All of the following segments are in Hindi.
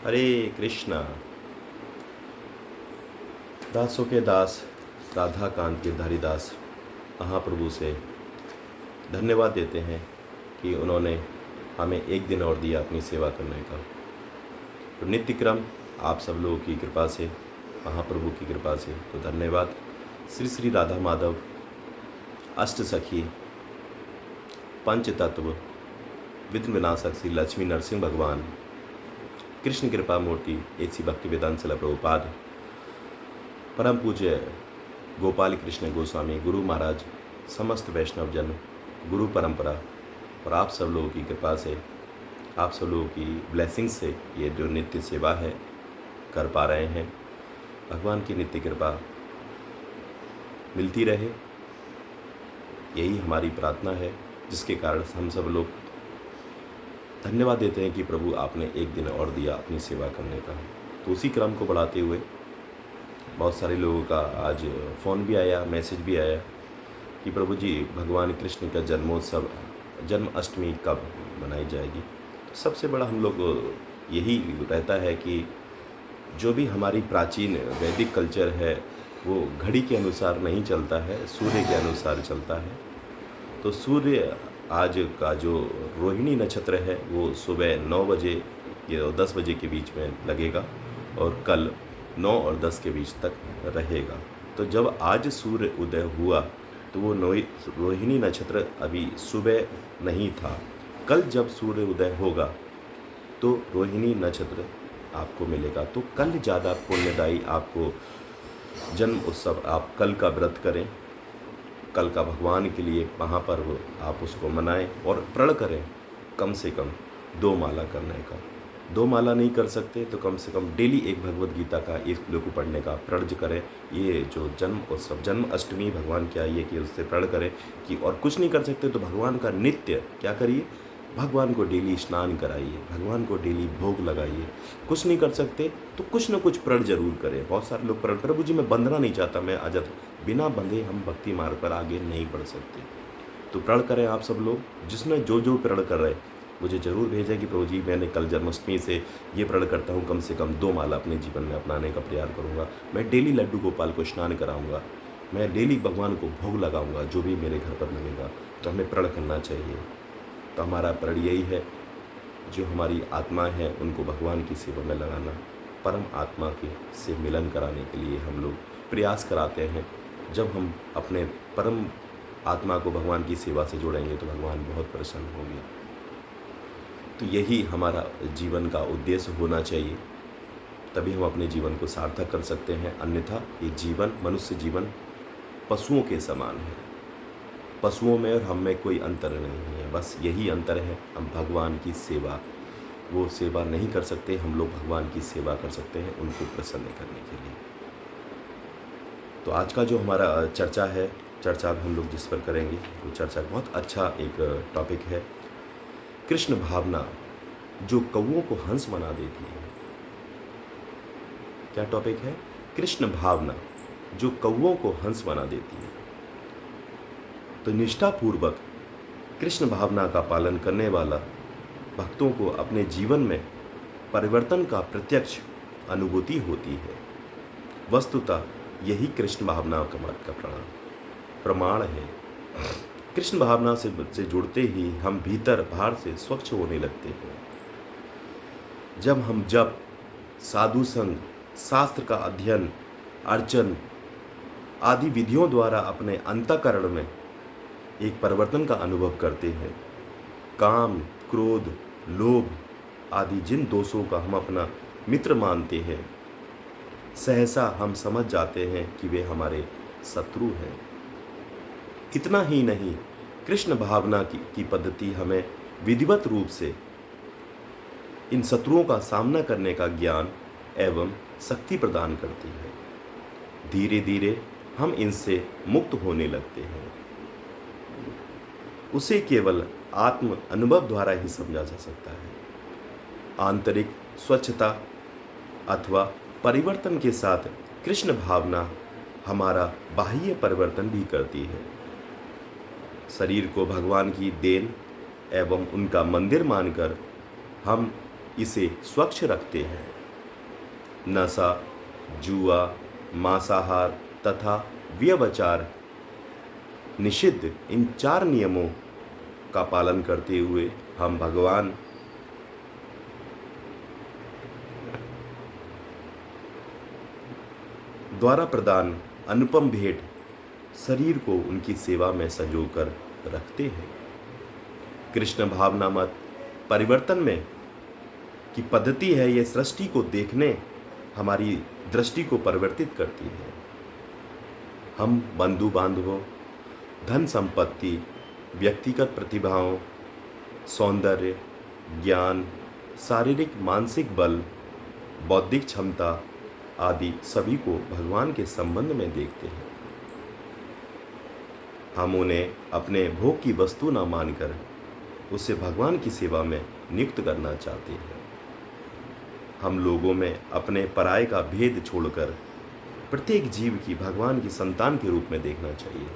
हरे कृष्णा। दासों के दास राधा कांत गिरधारी दास महाप्रभु से धन्यवाद देते हैं कि उन्होंने हमें एक दिन और दिया अपनी सेवा करने का। तो नित्य क्रम आप सब लोगों की कृपा से, महाप्रभु की कृपा से, तो धन्यवाद। श्री श्री राधा माधव, अष्ट सखी, पंच तत्व, विघ्न विनाशक श्री लक्ष्मी नरसिंह भगवान, कृष्ण कृपा मूर्ति ऐसी भक्ति वेदांत शिला प्रभुपाद, परम पूज्य गोपाल कृष्ण गोस्वामी गुरु महाराज, समस्त वैष्णव जन, गुरु परंपरा और आप सब लोगों की कृपा से, आप सब लोगों की ब्लेसिंग से ये जो नित्य सेवा है कर पा रहे हैं। भगवान की नित्य कृपा मिलती रहे, यही हमारी प्रार्थना है, जिसके कारण हम सब लोग धन्यवाद देते हैं कि प्रभु आपने एक दिन और दिया अपनी सेवा करने का। तो उसी क्रम को बढ़ाते हुए बहुत सारे लोगों का आज फ़ोन भी आया, मैसेज भी आया कि प्रभु जी भगवान कृष्ण का जन्मोत्सव, जन्माष्टमी कब मनाई जाएगी। तो सबसे बड़ा हम लोग यही रहता है कि जो भी हमारी प्राचीन वैदिक कल्चर है वो घड़ी के अनुसार नहीं चलता है, सूर्य के अनुसार चलता है। तो सूर्य आज का जो रोहिणी नक्षत्र है वो सुबह 9 बजे या 10 बजे के बीच में लगेगा और कल 9 और 10 के बीच तक रहेगा। तो जब आज सूर्य उदय हुआ तो वो रोहिणी नक्षत्र अभी सुबह नहीं था। कल जब सूर्य उदय होगा तो रोहिणी नक्षत्र आपको मिलेगा। तो कल ज़्यादा पुण्यदायी आपको जन्म उत्सव, आप कल का व्रत करें, कल का भगवान के लिए महापर्व आप उसको मनाएं और प्रण करें कम से कम 2 माला करने का। 2 माला नहीं कर सकते तो कम से कम डेली एक भगवद गीता का एक श्लोक पढ़ने का प्रण करें। ये जो जन्म उत्सव, जन्माष्टमी भगवान की आई है कि उससे प्रण करें कि, और कुछ नहीं कर सकते तो भगवान का नित्य क्या करिए, भगवान को डेली स्नान कराइए, भगवान को डेली भोग लगाइए। कुछ नहीं कर सकते तो कुछ न कुछ प्रण जरूर करें। बहुत सारे लोग प्रण, प्रभु जी मैं बंधना नहीं चाहता, मैं आजाद, बिना बंधे हम भक्ति मार्ग पर आगे नहीं बढ़ सकते। तो प्रण करें आप सब लोग, जिसमें जो जो प्रण कर रहे मुझे ज़रूर भेजें कि प्रभु जी मैंने कल जन्माष्टमी से ये प्रण करता हूँ, कम से कम 2 माला अपने जीवन में अपनाने का प्रयास करूँगा। मैं डेली लड्डू गोपाल को स्नान कराऊँगा, मैं डेली भगवान को भोग लगाऊँगा, जो भी मेरे घर पर लगेगा। तो हमें प्रण करना चाहिए। तो हमारा प्रण यही है, जो हमारी आत्मा है उनको भगवान की सेवा में लगाना, परम आत्मा के से मिलन कराने के लिए हम लोग प्रयास कराते हैं। जब हम अपने परम आत्मा को भगवान की सेवा से जोड़ेंगे तो भगवान बहुत प्रसन्न होंगे। तो यही हमारा जीवन का उद्देश्य होना चाहिए, तभी हम अपने जीवन को सार्थक कर सकते हैं। अन्यथा ये जीवन, मनुष्य जीवन पशुओं के समान है। पशुओं में और हम में कोई अंतर नहीं है, बस यही अंतर है, हम भगवान की सेवा, वो सेवा नहीं कर सकते, हम लोग भगवान की सेवा कर सकते हैं उनको प्रसन्न करने के लिए। तो आज का जो हमारा चर्चा है, चर्चा हम लोग जिस पर करेंगे वो चर्चा बहुत अच्छा एक टॉपिक है, कृष्ण भावना जो कौओं को हंस बना देती है। क्या टॉपिक है? कृष्ण भावना जो कौओं को हंस बना देती है। तो निष्ठापूर्वक कृष्ण भावना का पालन करने वाला भक्तों को अपने जीवन में परिवर्तन का प्रत्यक्ष अनुभूति होती है। वस्तुतः यही कृष्ण भावना का प्रमाण है। कृष्ण भावना से जुड़ते ही हम भीतर बाहर से स्वच्छ होने लगते हैं। जब हम जप, साधु संग, शास्त्र का अध्ययन, अर्चन आदि विधियों द्वारा अपने अंतःकरण में एक परिवर्तन का अनुभव करते हैं, काम, क्रोध, लोभ आदि जिन दोषों का हम अपना मित्र मानते हैं, सहसा हम समझ जाते हैं कि वे हमारे शत्रु हैं। इतना ही नहीं, कृष्ण भावना की पद्धति हमें विधिवत रूप से इन शत्रुओं का सामना करने का ज्ञान एवं शक्ति प्रदान करती है। धीरे धीरे हम इनसे मुक्त होने लगते हैं। उसे केवल आत्म अनुभव द्वारा ही समझा जा सकता है। आंतरिक स्वच्छता अथवा परिवर्तन के साथ कृष्ण भावना हमारा बाह्य परिवर्तन भी करती है। शरीर को भगवान की देन एवं उनका मंदिर मानकर हम इसे स्वच्छ रखते हैं। नशा, जुआ, मांसाहार तथा व्यभिचार निषिद्ध इन 4 नियमों का पालन करते हुए हम भगवान द्वारा प्रदान अनुपम भेंट शरीर को उनकी सेवा में संजोकर रखते हैं। कृष्ण भावना मत परिवर्तन में की पद्धति है, यह सृष्टि को देखने हमारी दृष्टि को परिवर्तित करती है। हम बंधु बांधवों, धन संपत्ति, व्यक्तिगत प्रतिभाओं, सौंदर्य, ज्ञान, शारीरिक मानसिक बल, बौद्धिक क्षमता आदि सभी को भगवान के संबंध में देखते हैं। हम उन्हें अपने भोग की वस्तु न मानकर उसे भगवान की सेवा में नियुक्त करना चाहते हैं। हम लोगों में अपने पराये का भेद छोड़कर प्रत्येक जीव की भगवान की संतान के रूप में देखना चाहिए।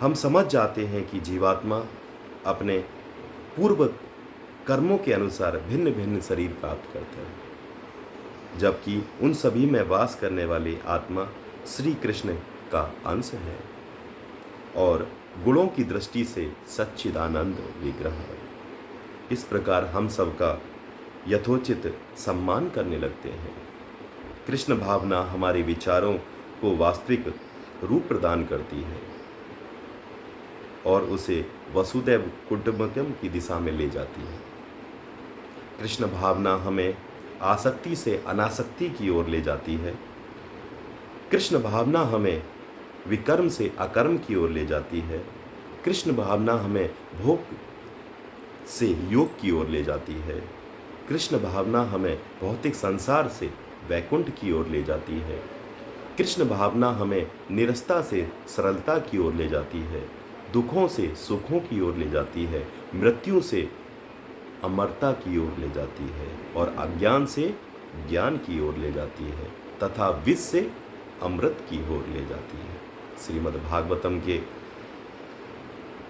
हम समझ जाते हैं कि जीवात्मा अपने पूर्व कर्मों के अनुसार भिन्न भिन्न शरीर प्राप्त करता है, जबकि उन सभी में वास करने वाली आत्मा श्री कृष्ण का अंश है और गुणों की दृष्टि से सच्चिदानंद विग्रह है। इस प्रकार हम सबका यथोचित सम्मान करने लगते हैं। कृष्ण भावना हमारे विचारों को वास्तविक रूप प्रदान करती है और उसे वसुदैव कुटुंबकम की दिशा में ले जाती है। कृष्ण भावना हमें आसक्ति से अनासक्ति की ओर ले जाती है। कृष्ण भावना हमें विकर्म से अकर्म की ओर ले जाती है। कृष्ण भावना हमें भोग से योग की ओर ले जाती है। कृष्ण भावना हमें भौतिक संसार से वैकुंठ की ओर ले जाती है। कृष्ण भावना हमें निरस्ता से सरलता की ओर ले जाती है, दुखों से सुखों की ओर ले जाती है, मृत्यु से अमरता की ओर ले जाती है और अज्ञान से ज्ञान की ओर ले जाती है तथा विष से अमृत की ओर ले जाती है। श्रीमद् भागवतम के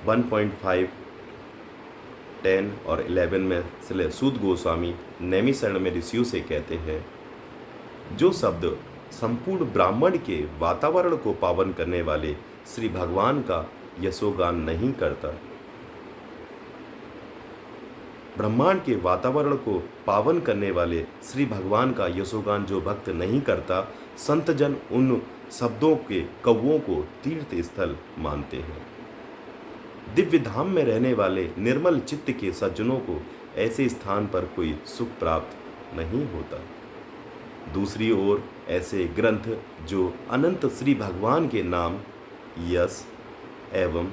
1.5, 10 और 11 में श्री सूत गोस्वामी नैमिषारण्य में ऋषियों से कहते हैं, जो शब्द संपूर्ण ब्राह्मण के वातावरण को पावन करने वाले श्री भगवान का यशोगान नहीं करता, ब्रह्मांड के वातावरण को पावन करने वाले श्री भगवान का यशोगान जो भक्त नहीं करता, संतजन उन शब्दों के कौवों को तीर्थ स्थल मानते हैं। दिव्य धाम में रहने वाले निर्मल चित्त के सज्जनों को ऐसे स्थान पर कोई सुख प्राप्त नहीं होता। दूसरी ओर ऐसे ग्रंथ जो अनंत श्री भगवान के नाम, यश एवं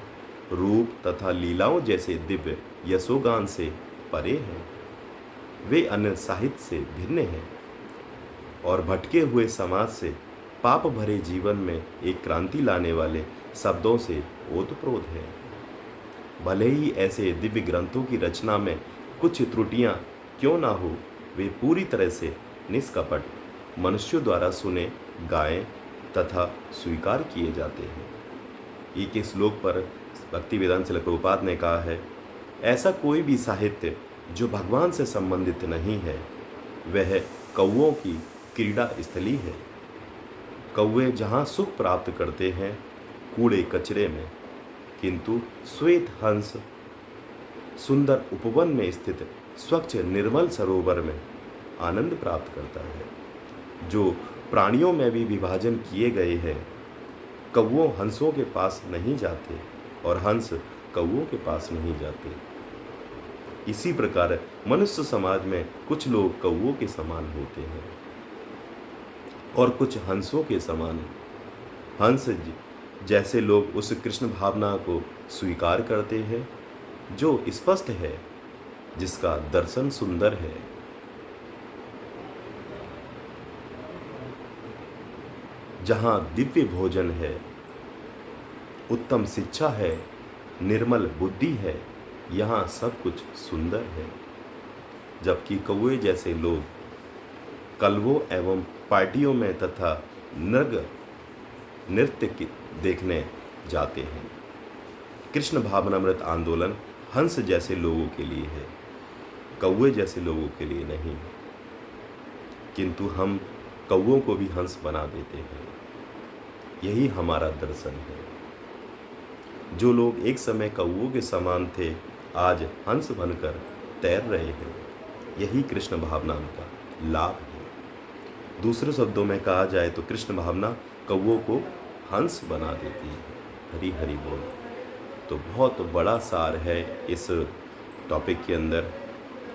रूप तथा लीलाओं जैसे दिव्य यशोगान से परे हैं, वे अन्य साहित्य से भिन्न हैं और भटके हुए समाज से, पाप भरे जीवन में एक क्रांति लाने वाले शब्दों से ओतप्रोत है। भले ही ऐसे दिव्य ग्रंथों की रचना में कुछ त्रुटियां क्यों ना हो, वे पूरी तरह से निष्कपट मनुष्यों द्वारा सुने, गाए तथा स्वीकार किए जाते हैं। एक श्लोक पर भक्तिवेदांत श्रील प्रभुपाद ने कहा है, ऐसा कोई भी साहित्य जो भगवान से संबंधित नहीं है वह कौवों की क्रीड़ा स्थली है। कौवे जहाँ सुख प्राप्त करते हैं कूड़े कचरे में, किंतु श्वेत हंस सुंदर उपवन में स्थित स्वच्छ निर्मल सरोवर में आनंद प्राप्त करता है। जो प्राणियों में भी विभाजन किए गए हैं, कौवों हंसों के पास नहीं जाते और हंस कौवों के पास नहीं जाते। इसी प्रकार मनुष्य समाज में कुछ लोग कौवों के समान होते हैं और कुछ हंसों के समान। हंस जैसे लोग उस कृष्ण भावना को स्वीकार करते हैं जो स्पष्ट है, जिसका दर्शन सुंदर है। जहाँ दिव्य भोजन है, उत्तम शिक्षा है, निर्मल बुद्धि है, यहाँ सब कुछ सुंदर है। जबकि कौवे जैसे लोग कलवों एवं पार्टियों में तथा नृत्य देखने जाते हैं। कृष्ण भावनामृत आंदोलन हंस जैसे लोगों के लिए है। कौवे जैसे लोगों के लिए नहीं, किंतु हम कौवों को भी हंस बना देते हैं। यही हमारा दर्शन है। जो लोग एक समय कौवों के समान थे, आज हंस बनकर तैर रहे हैं। यही कृष्ण भावना का लाभ है। दूसरे शब्दों में कहा जाए तो कृष्ण भावना कौवों को हंस बना देती है। हरि हरि बोल। तो बहुत बड़ा सार है इस टॉपिक के अंदर।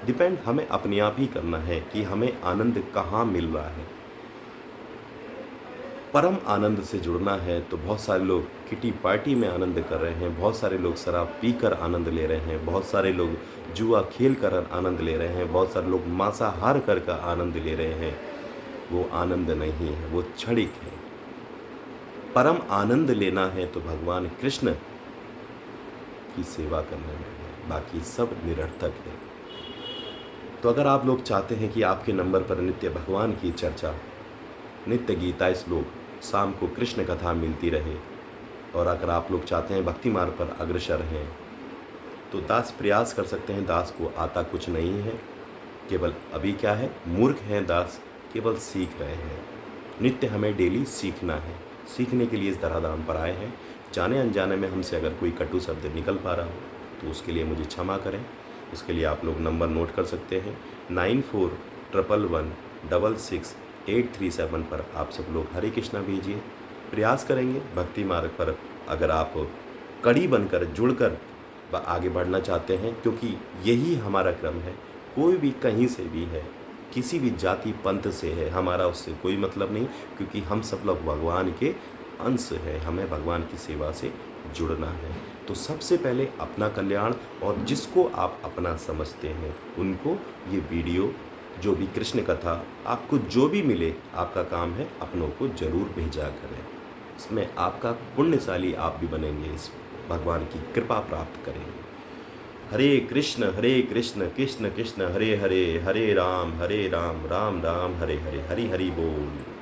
डिपेंड हमें अपने आप ही करना है कि हमें आनंद कहाँ मिल रहा है। परम आनंद से जुड़ना है तो बहुत सारे लोग किटी पार्टी में आनंद कर रहे हैं, बहुत सारे लोग शराब पीकर आनंद ले रहे हैं, बहुत सारे लोग जुआ खेल कर आनंद ले रहे हैं, बहुत सारे लोग मांसाहार कर आनंद ले रहे हैं। वो आनंद नहीं है, वो क्षणिक है। परम आनंद लेना है तो भगवान कृष्ण की सेवा करने में है, बाकी सब निरर्थक है। तो अगर आप लोग चाहते हैं कि आपके नंबर पर नित्य भगवान की चर्चा, नित्य गीता श्लोक, शाम को कृष्ण कथा मिलती रहे, और अगर आप लोग चाहते हैं भक्ति मार्ग पर अग्रसर हैं, तो दास प्रयास कर सकते हैं। दास को आता कुछ नहीं है, केवल अभी क्या है, मूर्ख हैं दास, केवल सीख रहे हैं। नित्य हमें डेली सीखना है। सीखने के लिए इस धराधाम पर आए हैं। जाने अनजाने में हमसे अगर कोई कटु शब्द निकल पा रहा हो तो उसके लिए मुझे क्षमा करें। उसके लिए आप लोग नंबर नोट कर सकते हैं, 9411166837 पर आप सब लोग हरे कृष्णा भेजिए। प्रयास करेंगे भक्ति मार्ग पर अगर आप कड़ी बनकर जुड़कर आगे बढ़ना चाहते हैं, क्योंकि यही हमारा क्रम है। कोई भी कहीं से भी है, किसी भी जाति पंथ से है, हमारा उससे कोई मतलब नहीं, क्योंकि हम सब लोग भगवान के अंश हैं। हमें भगवान की सेवा से जुड़ना है। तो सबसे पहले अपना कल्याण, और जिसको आप अपना समझते हैं उनको ये वीडियो, जो भी कृष्ण कथा, आपको जो भी मिले, आपका काम है अपनों को जरूर भेजा करें। इसमें आपका पुण्यशाली आप भी बनेंगे, इस भगवान की कृपा प्राप्त करेंगे। हरे कृष्ण कृष्ण कृष्ण हरे हरे, हरे राम राम राम हरे हरे, हरि हरि बोल।